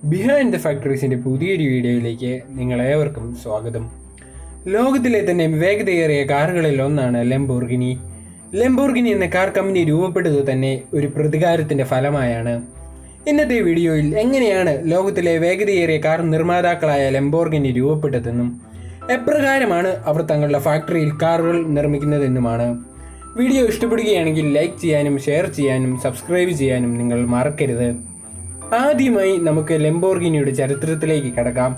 Behind the ഫാക്ടറീസിൻ്റെ പുതിയൊരു വീഡിയോയിലേക്ക് നിങ്ങളേവർക്കും സ്വാഗതം. ലോകത്തിലെ തന്നെ വേഗതയേറിയ കാറുകളിൽ ഒന്നാണ് ലംബോർഗിനി. ലംബോർഗിനി എന്ന കാർ കമ്പനി രൂപപ്പെട്ടത് തന്നെ ഒരു പ്രതികാരത്തിൻ്റെ ഫലമായാണ്. ഇന്നത്തെ വീഡിയോയിൽ എങ്ങനെയാണ് ലോകത്തിലെ വേഗതയേറിയ കാർ നിർമ്മാതാക്കളായ ലംബോർഗിനി രൂപപ്പെട്ടതെന്നും എപ്രകാരമാണ് അവർ തങ്ങളുടെ ഫാക്ടറിയിൽ കാറുകൾ നിർമ്മിക്കുന്നതെന്നുമാണ്. വീഡിയോ ഇഷ്ടപ്പെടുകയാണെങ്കിൽ ലൈക്ക് ചെയ്യാനും ഷെയർ ചെയ്യാനും സബ്സ്ക്രൈബ് ചെയ്യാനും നിങ്ങൾ മറക്കരുത്. ആദ്യമായി നമുക്ക് ലംബോർഗിനിയുടെ ചരിത്രത്തിലേക്ക് കടക്കാം.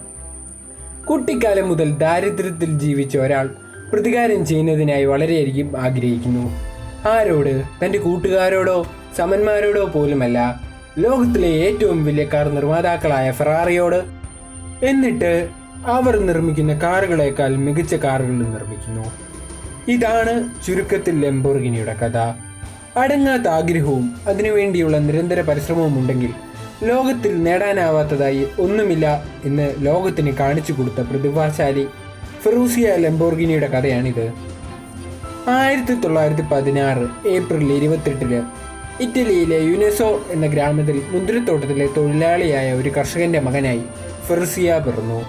കുട്ടിക്കാലം മുതൽ ദാരിദ്ര്യത്തിൽ ജീവിച്ച ഒരാൾ പ്രതികാരം ചെയ്യുന്നതിനായി വളരെയധികം ആഗ്രഹിക്കുന്നു. ആരോട്? തൻ്റെ കൂട്ടുകാരോടോ സമന്മാരോടോ പോലുമല്ല, ലോകത്തിലെ ഏറ്റവും വലിയ കാർ നിർമ്മാതാക്കളായ ഫെറാറിയോട്. എന്നിട്ട് അവർ നിർമ്മിക്കുന്ന കാറുകളേക്കാൾ മികച്ച കാറുകൾ നിർമ്മിക്കുന്നു. ഇതാണ് ചുരുക്കത്തിൽ ലംബോർഗിനിയുടെ കഥ. അടങ്ങാത്ത ആഗ്രഹവും അതിനുവേണ്ടിയുള്ള നിരന്തര പരിശ്രമവും ഉണ്ടെങ്കിൽ ലോകത്തിൽ നേടാനാവാത്തതായി ഒന്നുമില്ല എന്ന് ലോകത്തിന് കാണിച്ചു കൊടുത്ത പ്രതിഭാശാലി ഫെറൂസിയ ലംബോർഗിനിയുടെ കഥയാണിത്. 1916 ഏപ്രിൽ 28 ഇറ്റലിയിലെ യുനെസോ എന്ന ഗ്രാമത്തിൽ മുന്തിരിത്തോട്ടത്തിലെ തൊഴിലാളിയായ ഒരു കർഷകന്റെ മകനായി ഫെറൂസിയ പിറന്നു.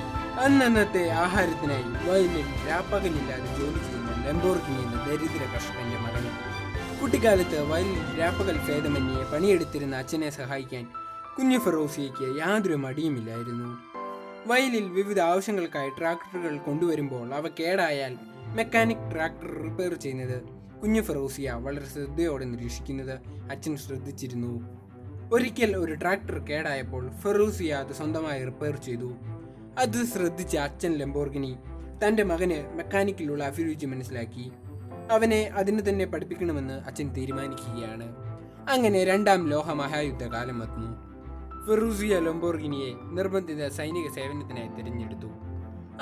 അന്നത്തെ ആഹാരത്തിനായി വയലിൽ രാപ്പകലില്ലാതെ ജോലി ചെയ്യുന്ന ലംബോർഗിനി എന്ന ദരിദ്ര കർഷകന്റെ മകൻ. കുട്ടിക്കാലത്ത് വയലിൽ രാപ്പകൽ ഭേദമന്യേ പണിയെടുത്തിരുന്ന അച്ഛനെ സഹായിക്കാൻ കുഞ്ഞു ഫെറൂസിയയ്ക്ക് യാതൊരു മടിയുമില്ലായിരുന്നു. വയലിൽ വിവിധ ആവശ്യങ്ങൾക്കായി ട്രാക്ടറുകൾ കൊണ്ടുവരുമ്പോൾ അവ കേടായാൽ മെക്കാനിക് ട്രാക്ടർ റിപ്പയർ ചെയ്യുന്നത് കുഞ്ഞു ഫെറൂസിയ വളരെ ശ്രദ്ധയോടെ നിരീക്ഷിക്കുന്നത് അച്ഛൻ ശ്രദ്ധിച്ചിരുന്നു. ഒരിക്കൽ ഒരു ട്രാക്ടർ കേടായപ്പോൾ ഫെറൂസിയ അത് സ്വന്തമായി റിപ്പയർ ചെയ്തു. അത് ശ്രദ്ധിച്ച അച്ഛൻ ലംബോർഗിനി തൻ്റെ മകന് മെക്കാനിക്കിലുള്ള അഭിരുചി മനസ്സിലാക്കി. അവനെ അതിന് തന്നെ പഠിപ്പിക്കണമെന്ന് അച്ഛൻ തീരുമാനിക്കുകയാണ്. അങ്ങനെ രണ്ടാം ലോക മഹായുദ്ധകാലം വന്നു. ഫെറൂസിയ ലംബോർഗിനിയെ നിർബന്ധിത സൈനിക സേവനത്തിനായി തിരഞ്ഞെടുത്തു.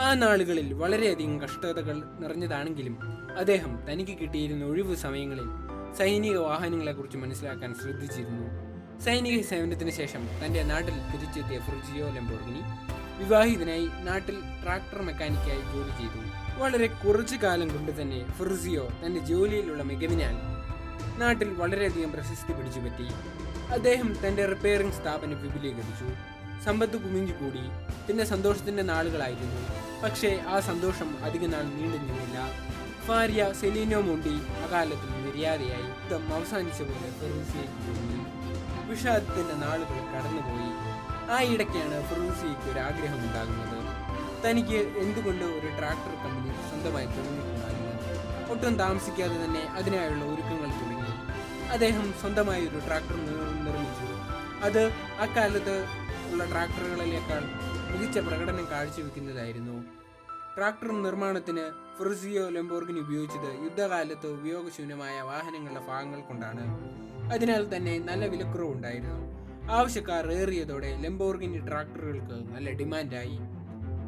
ആ നാളുകളിൽ വളരെയധികം കഷ്ടതകൾ നിറഞ്ഞതാണെങ്കിലും അദ്ദേഹം തനിക്ക് കിട്ടിയിരുന്ന ഒഴിവു സമയങ്ങളിൽ സൈനിക വാഹനങ്ങളെക്കുറിച്ച് മനസ്സിലാക്കാൻ ശ്രദ്ധിച്ചിരുന്നു. സൈനിക സേവനത്തിന് ശേഷം തൻ്റെ നാട്ടിൽ തിരിച്ചെത്തിയ ഫെറൂസിയോ ലംബോർഗിനി വിവാഹിതനായി നാട്ടിൽ ട്രാക്ടർ മെക്കാനിക്കായി ജോലി ചെയ്തു. വളരെ കുറച്ചു കാലം കൊണ്ട് തന്നെ ഫെറൂസിയോ തൻ്റെ ജോലിയിലുള്ള മികവിനാൽ നാട്ടിൽ വളരെയധികം പ്രശസ്തി പിടിച്ചുപറ്റി. അദ്ദേഹം തൻ്റെ റിപ്പയറിംഗ് സ്ഥാപനം വിപുലീകരിച്ചു. സമ്പത്ത് കുമിഞ്ഞുകൂടി. പിന്നെ സന്തോഷത്തിൻ്റെ നാളുകളായിരുന്നു. പക്ഷേ ആ സന്തോഷം അധിക നാൾ നീണ്ടു നിന്നില്ല. ഭാര്യ സെലീനോ മോണ്ടി അകാലത്തിൽ നിര്യാതയായി. യുദ്ധം അവസാനിച്ച പോലെ ഫെറൂസിയയ്ക്ക് തോന്നി. വിഷാദത്തിൻ്റെ നാളുകൾ കടന്നുപോയി. ആ ഇടയ്ക്കാണ് ഫെറൂസിയയ്ക്ക് ഒരു ആഗ്രഹം ഉണ്ടാകുന്നത്. തനിക്ക് എന്തുകൊണ്ട് ഒരു ട്രാക്ടർ കമ്പനി സ്വന്തമായി തുടങ്ങിയിട്ടുണ്ടായിരുന്നു. ഒട്ടും താമസിക്കാതെ തന്നെ അതിനായുള്ള ഒരുക്കങ്ങൾ തുടങ്ങി. അദ്ദേഹം സ്വന്തമായി ഒരു ട്രാക്ടർ നിർമ്മിച്ചു. അത് അക്കാലത്ത് ഉള്ള ട്രാക്ടറുകളിലേക്കാൾ മികച്ച പ്രകടനം കാഴ്ചവെക്കുന്നതായിരുന്നു. ട്രാക്ടർ നിർമ്മാണത്തിന് ഫെറൂസിയോ ലംബോർഗിനി ഉപയോഗിച്ചത് യുദ്ധകാലത്ത് ഉപയോഗശൂന്യമായ വാഹനങ്ങളുടെ ഭാഗങ്ങൾ കൊണ്ടാണ്. അതിനാൽ തന്നെ നല്ല വിലക്കുറവുണ്ടായിരുന്നു. ആവശ്യക്കാർ ഏറിയതോടെ ലംബോർഗിനി ട്രാക്ടറുകൾക്ക് നല്ല ഡിമാൻഡായി.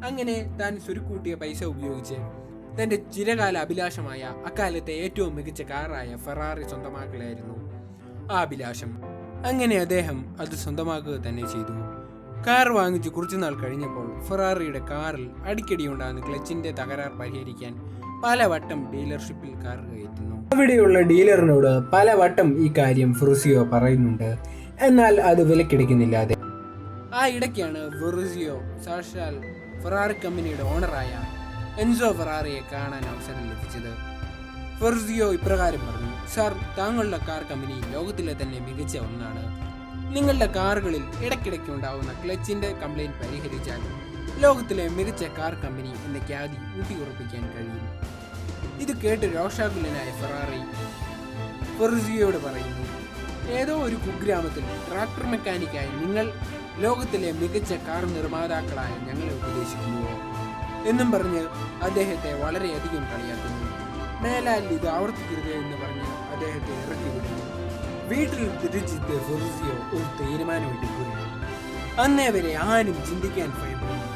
അങ്ങനെ താൻ സ്വരുക്കൂട്ടിയ പൈസ ഉപയോഗിച്ച് തൻ്റെ ചിരകാല അഭിലാഷമായ അക്കാലത്തെ ഏറ്റവും മികച്ച കാറായ ഫെറാറി സ്വന്തമാക്കലായിരുന്നു ആ അഭിലാഷം. അങ്ങനെ അദ്ദേഹം അത് സ്വന്തമാക്കുക തന്നെ ചെയ്തു. കാർ വാങ്ങിച്ച് കുറച്ചുനാൾ കഴിഞ്ഞപ്പോൾ ഫെറാറിയുടെ കാറിൽ അടിക്കടി ഉണ്ടാകുന്ന ക്ലച്ചിന്റെ തകരാർ പരിഹരിക്കാൻ പലവട്ടം ഡീലർഷിപ്പിൽ കാർ കയറ്റുന്നു. അവിടെയുള്ള ഡീലറിനോട് പലവട്ടം ഈ കാര്യം ഫെറൂസിയോ പറയുന്നുണ്ട്. എന്നാൽ അത് വിലക്കെടുക്കുന്നില്ലാതെ. ആ ഇടയ്ക്കാണ് ഫെറൂസിയോ സാക്ഷാൽ ഫെറാറി കമ്പനിയുടെ ഓണറായ എൻസോ ഫെറാറിയെ കാണാൻ അവസരം ലഭിച്ചത്. ഫെറൂസിയോ ഇപ്രകാരം പറഞ്ഞു: "സാർ, താങ്കളുടെ കാർ കമ്പനി ലോകത്തിലെ തന്നെ മികച്ച ഒന്നാണ്. നിങ്ങളുടെ കാറുകളിൽ ഇടയ്ക്കിടയ്ക്ക് ഉണ്ടാവുന്ന ക്ലച്ചിന്റെ കംപ്ലൈന്റ് പരിഹരിച്ചാൽ ലോകത്തിലെ മികച്ച കാർ കമ്പനി എന്ന ഖ്യാതി ഊട്ടിയുറപ്പിക്കാൻ കഴിയും." ഇത് കേട്ട് രോഷാകുലനായ ഫെറാറി ഫെറൂസിയോയോട് പറയുന്നു: "ഏതോ ഒരു കുഗ്രാമത്തിൽ ട്രാക്ടർ മെക്കാനിക്കായി നിങ്ങൾ ലോകത്തിലെ മികച്ച കാർ നിർമ്മാതാക്കളായ ഞങ്ങളെ ഉപദേശിക്കുന്നുവോ?" എന്നും പറഞ്ഞ് അദ്ദേഹത്തെ വളരെയധികം കളിയാക്കുന്നു. മേലാൽ ഇത് ആവർത്തിക്കരുത് എന്ന് പറഞ്ഞ് അദ്ദേഹത്തെ ഇറക്കി വിടുന്നു. വീട്ടിൽ തിരിച്ചെത്തിയ ഫെറൂസിയോ ഒരു തീരുമാനമെടുക്കുകയാണ്. അന്നേ വരെ ആരും ചിന്തിക്കാൻ ഭയപ്പെടുന്നു.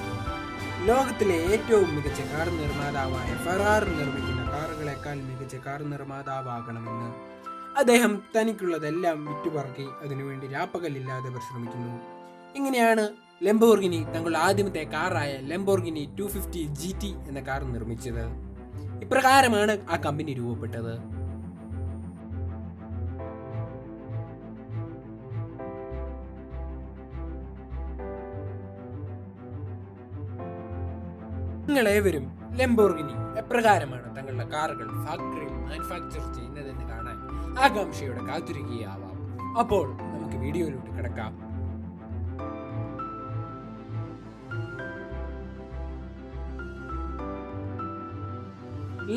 ലോകത്തിലെ ഏറ്റവും മികച്ച കാർ നിർമ്മാതാവായ ഫെറാറി നിർമ്മിക്കുന്ന കാറുകളെക്കാൾ മികച്ച കാർ നിർമ്മാതാവാകണമെന്ന് അദ്ദേഹം തനിക്കുള്ളതെല്ലാം വിറ്റുപറക്കി അതിനുവേണ്ടി രാപ്പകലില്ലാതെ പരിശ്രമിക്കുന്നു. ഇങ്ങനെയാണ് ലംബോർഗിനി തങ്ങളുടെ ആദ്യത്തെ കാറായ ലംബോർഗിനി 250 GT എന്ന കാർ നിർമ്മിച്ചത്. ഇപ്രകാരമാണ് ആ കമ്പനി രൂപപ്പെട്ടത്. നിങ്ങളേവരും ലംബോർഗിനി എപ്രകാരമാണ് തങ്ങളുടെ കാറുകൾ ഫാക്ടറിയിൽ മാനുഫാക്ചർ ചെയ്യുന്നതെന്ന് കാണാൻ ആകാംക്ഷയോടെ കാത്തിരിക്കുകയാവാം. അപ്പോൾ നമുക്ക് വീഡിയോയിലോട്ട് കിടക്കാം.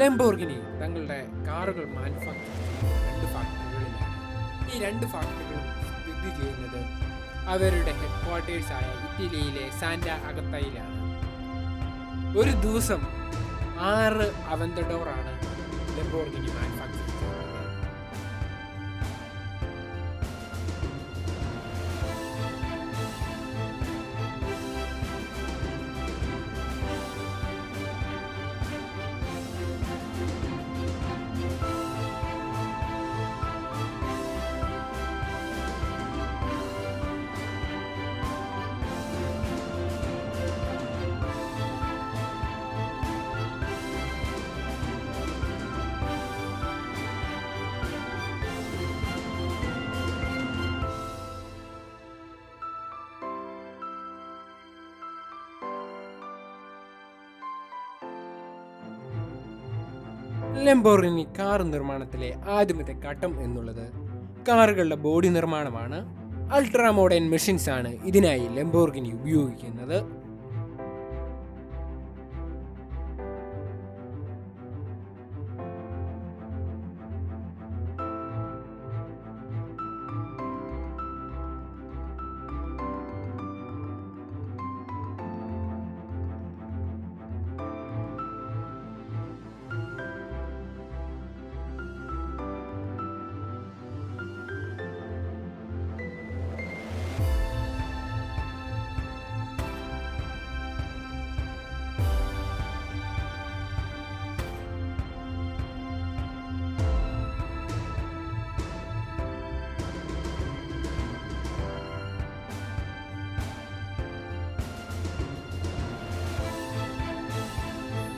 ലംബോർഗിനി തങ്ങളുടെ കാറുകൾ മാനുഫാക്ചർ ചെയ്യുന്ന 2 ഫാക്ടറികളിലാണ്. ഈ 2 ഫാക്ടറികളും സ്ഥിതി ചെയ്യുന്നത് അവരുടെ ഹെഡ്ക്വാർട്ടേഴ്സായ ഇറ്റലിയിലെ സാന്റ അഗത്തയിലാണ്. ഒരു ദിവസം 6 അവന്തഡോറാണ് ലംബോർഗിനി മാനുഫാക്ചർ ചെയ്യുന്നത്. ലംബോർഗിനി കാർ നിർമ്മാണത്തിലെ ആദ്യത്തെ ഘട്ടം എന്നുള്ളത് കാറുകളുടെ ബോഡി നിർമ്മാണമാണ്. അൾട്രാ മോഡേൺ മെഷീൻസ് ആണ് ഇതിനായി ലംബോർഗിനി ഉപയോഗിക്കുന്നത്.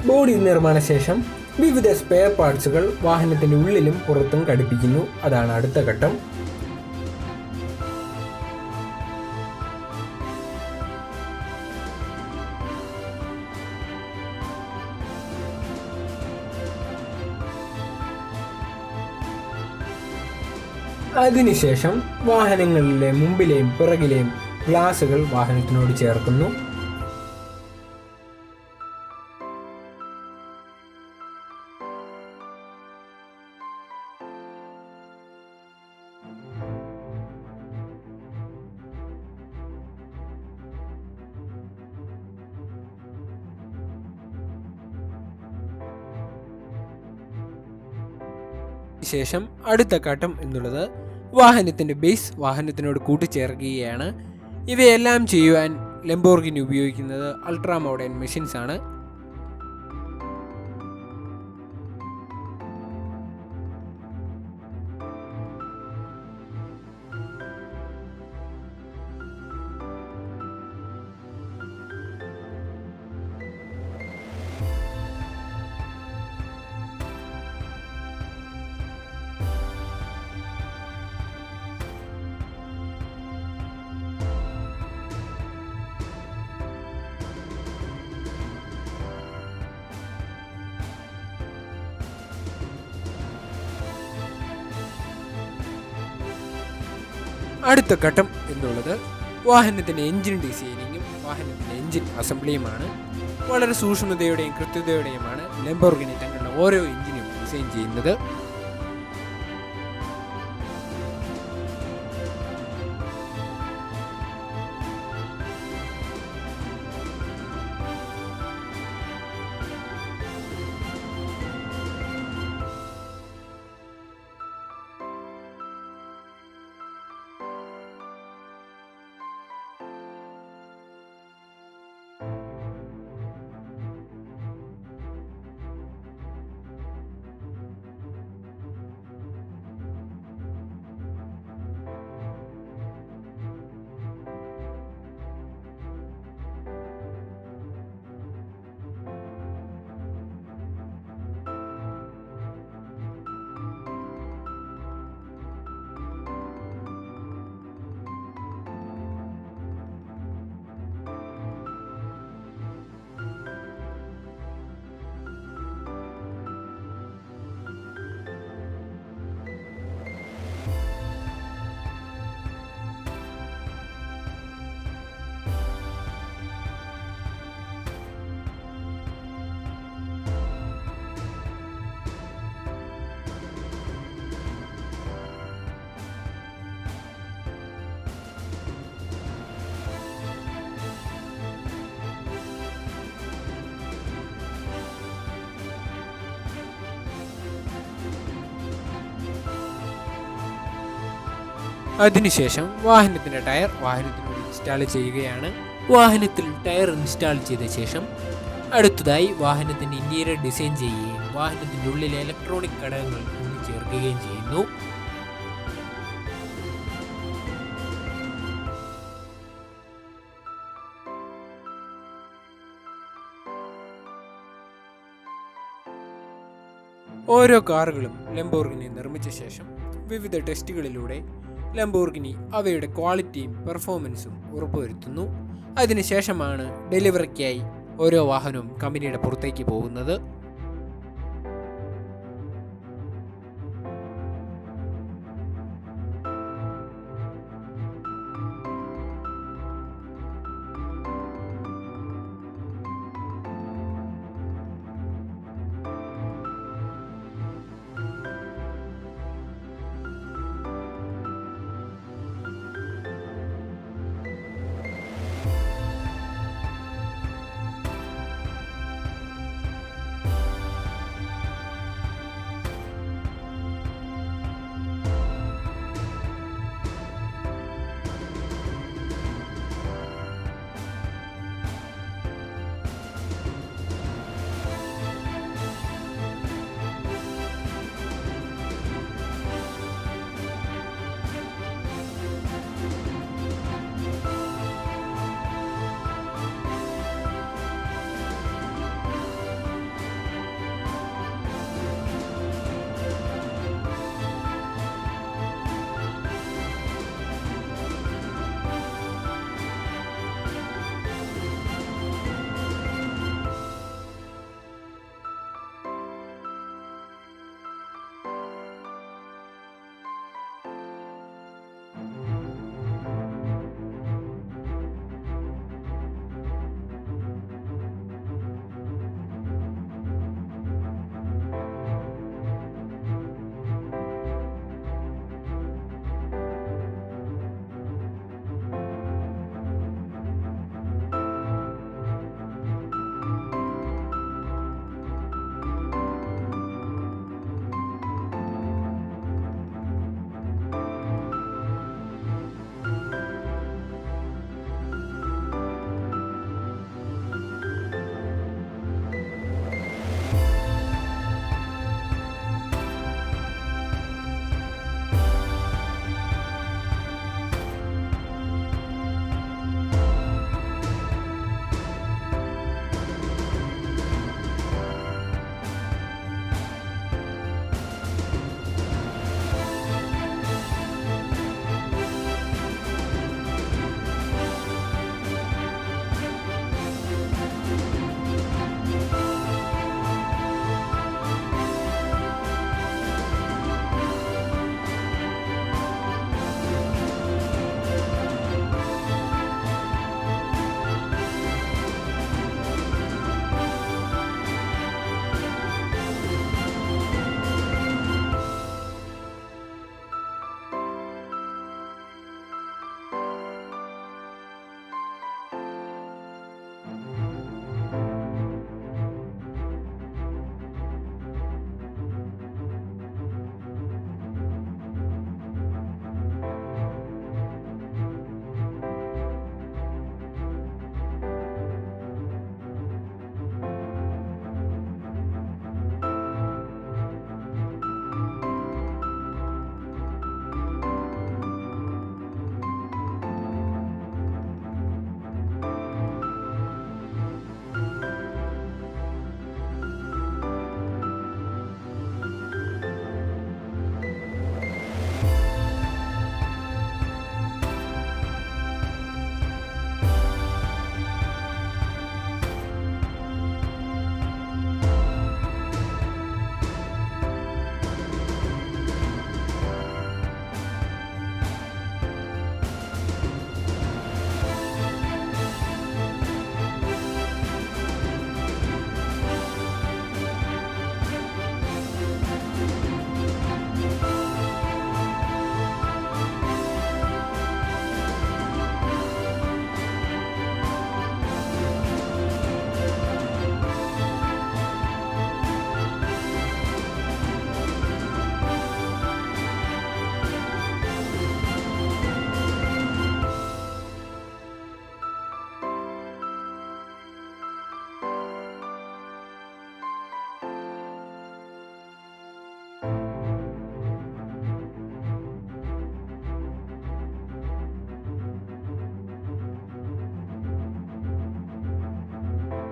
ബോഡി നിർമ്മാണ ശേഷം വിവിധ സ്പെയർ പാർട്സുകൾ വാഹനത്തിന്റെ ഉള്ളിലും പുറത്തും ഘടിപ്പിക്കുന്നു. അതാണ് അടുത്ത ഘട്ടം. അതിനുശേഷം വാഹനങ്ങളിലെ മുമ്പിലെയും പിറകിലെയും ഗ്ലാസുകൾ വാഹനത്തിനോട് ചേർക്കുന്നു. ശേഷം അടുത്ത ഘട്ടം എന്നുള്ളത് വാഹനത്തിന്റെ ബേസ് വാഹനത്തിനോട് കൂട്ടിച്ചേർക്കുകയാണ്. ഇവയെല്ലാം ചെയ്യുവാൻ ലംബോർഗിനി ഉപയോഗിക്കുന്നത് അൾട്രാ മോഡേൺ മെഷീൻസ് ആണ്. അടുത്ത ഘട്ടം എന്നുള്ളത് വാഹനത്തിൻ്റെ എൻജിൻ ഡിസൈനിങ്ങും വാഹനത്തിൻ്റെ എൻജിൻ അസംബ്ലിയുമാണ്. വളരെ സൂക്ഷ്മതയോടെയും കൃത്യതയോടെയുമാണ് ലംബോർഗിനി തങ്ങളുടെ ഓരോ എൻജിനും ഡിസൈൻ ചെയ്യുന്നത്. അതിനുശേഷം വാഹനത്തിൻ്റെ ടയർ വാഹനത്തിനോട് ഇൻസ്റ്റാൾ ചെയ്യുകയാണ്. വാഹനത്തിൽ ടയർ ഇൻസ്റ്റാൾ ചെയ്ത ശേഷം അടുത്തതായി വാഹനത്തിൻ്റെ ഇൻറ്റീരിയർ ഡിസൈൻ ചെയ്യുകയും വാഹനത്തിൻ്റെ ഉള്ളിലെ ഇലക്ട്രോണിക് ഘടകങ്ങൾ ചേർക്കുകയും ചെയ്യുന്നു. ഓരോ കാറുകളും ലംബോർഗിനി നിർമ്മിച്ച ശേഷം വിവിധ ടെസ്റ്റുകളിലൂടെ ലംബോർഗിനി അവയുടെ ക്വാളിറ്റിയും പെർഫോമൻസും ഉറപ്പുവരുത്തുന്നു. അതിനുശേഷമാണ് ഡെലിവറിക്കായി ഓരോ വാഹനവും കമ്പനിയുടെ പുറത്തേക്ക് പോകുന്നത്.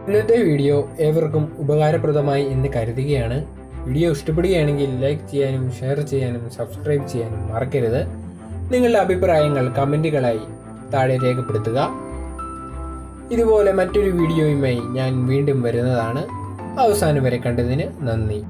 ഇന്നത്തെ വീഡിയോ ഏവർക്കും ഉപകാരപ്രദമായി എന്ന് കരുതുകയാണ്. വീഡിയോ ഇഷ്ടപ്പെടുകയാണെങ്കിൽ ലൈക്ക് ചെയ്യാനും ഷെയർ ചെയ്യാനും സബ്സ്ക്രൈബ് ചെയ്യാനും മറക്കരുത്. നിങ്ങളുടെ അഭിപ്രായങ്ങൾ കമൻറ്റുകളായി താഴെ രേഖപ്പെടുത്തുക. ഇതുപോലെ മറ്റൊരു വീഡിയോയുമായി ഞാൻ വീണ്ടും വരുന്നതാണ്. അവസാനം വരെ കണ്ടതിന് നന്ദി.